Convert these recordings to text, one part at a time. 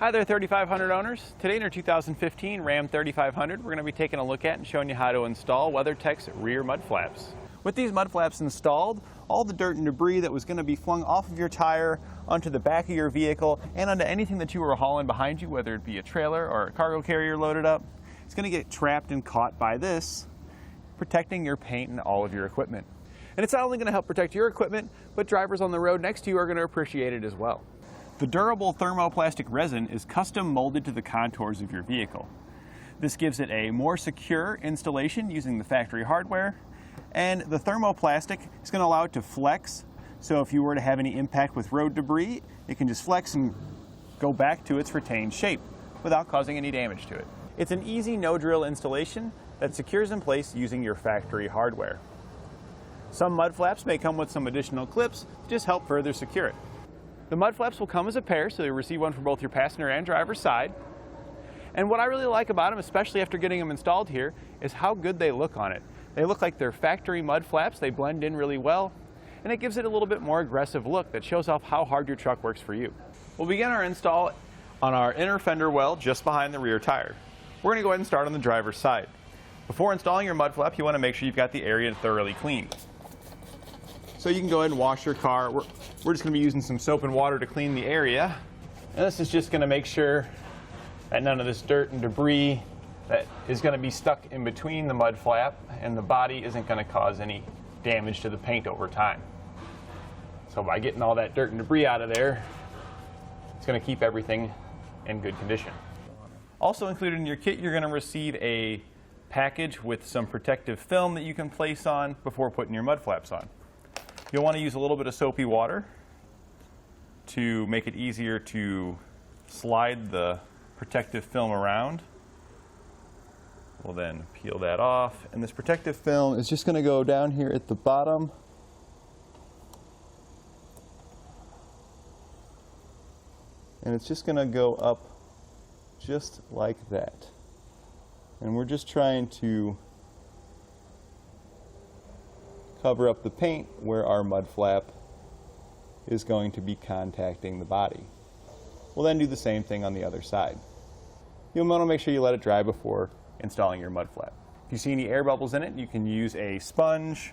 Hi there 3500 owners. Today in our 2015 Ram 3500 we're going to be taking a look at and showing you how to install WeatherTech's rear mud flaps. With these mud flaps installed, all the dirt and debris that was going to be flung off of your tire onto the back of your vehicle and onto anything that you were hauling behind you, whether it be a trailer or a cargo carrier loaded up, it's going to get trapped and caught by this, protecting your paint and all of your equipment. And it's not only going to help protect your equipment, but drivers on the road next to you are going to appreciate it as well. The durable thermoplastic resin is custom molded to the contours of your vehicle. This gives it a more secure installation using the factory hardware, and the thermoplastic is going to allow it to flex, so if you were to have any impact with road debris, it can just flex and go back to its retained shape without causing any damage to it. It's an easy no-drill installation that secures in place using your factory hardware. Some mud flaps may come with some additional clips to just help further secure it. The mud flaps will come as a pair, so you'll receive one for both your passenger and driver's side. And what I really like about them, especially after getting them installed here, is how good they look on it. They look like they're factory mud flaps, they blend in really well, and it gives it a little bit more aggressive look that shows off how hard your truck works for you. We'll begin our install on our inner fender well just behind the rear tire. We're going to go ahead and start on the driver's side. Before installing your mud flap, you want to make sure you've got the area thoroughly cleaned. So you can go ahead and wash your car. We're just going to be using some soap and water to clean the area. And this is just going to make sure that none of this dirt and debris that is going to be stuck in between the mud flap and the body isn't going to cause any damage to the paint over time. So by getting all that dirt and debris out of there, it's going to keep everything in good condition. Also included in your kit, you're going to receive a package with some protective film that you can place on before putting your mud flaps on. You'll want to use a little bit of soapy water to make it easier to slide the protective film around. We'll then peel that off, and this protective film is just going to go down here at the bottom. And it's just going to go up just like that. And we're just trying to cover up the paint where our mud flap is going to be contacting the body. We'll then do the same thing on the other side. You'll want to make sure you let it dry before installing your mud flap. If you see any air bubbles in it, you can use a sponge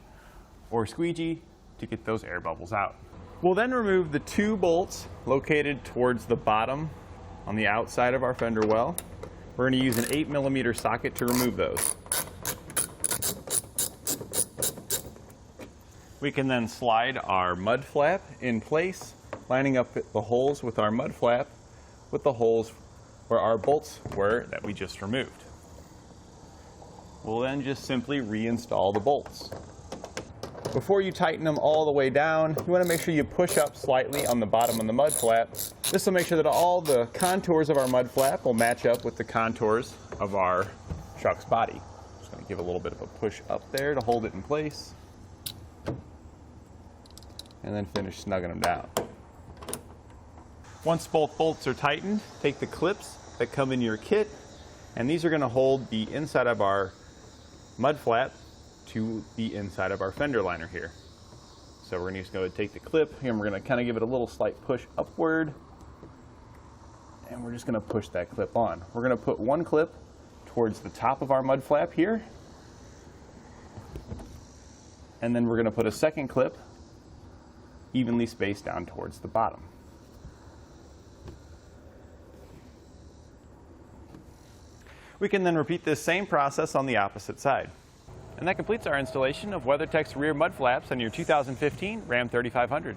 or squeegee to get those air bubbles out. We'll then remove the two bolts located towards the bottom on the outside of our fender well. We're going to use an 8mm socket to remove those. We can then slide our mud flap in place, lining up the holes with our mud flap with the holes where our bolts were that we just removed. We'll then just simply reinstall the bolts. Before you tighten them all the way down, you want to make sure you push up slightly on the bottom of the mud flap. This will make sure that all the contours of our mud flap will match up with the contours of our truck's body. Just going to give a little bit of a push up there to hold it in place, and then finish snugging them down. Once both bolts are tightened, take the clips that come in your kit, and these are going to hold the inside of our mud flap to the inside of our fender liner here. So we're going to just go and take the clip, and we're going to kind of give it a little slight push upward, and we're just going to push that clip on. We're going to put one clip towards the top of our mud flap here, and then we're going to put a second clip evenly spaced down towards the bottom. We can then repeat this same process on the opposite side. And that completes our installation of WeatherTech's rear mud flaps on your 2015 Ram 3500.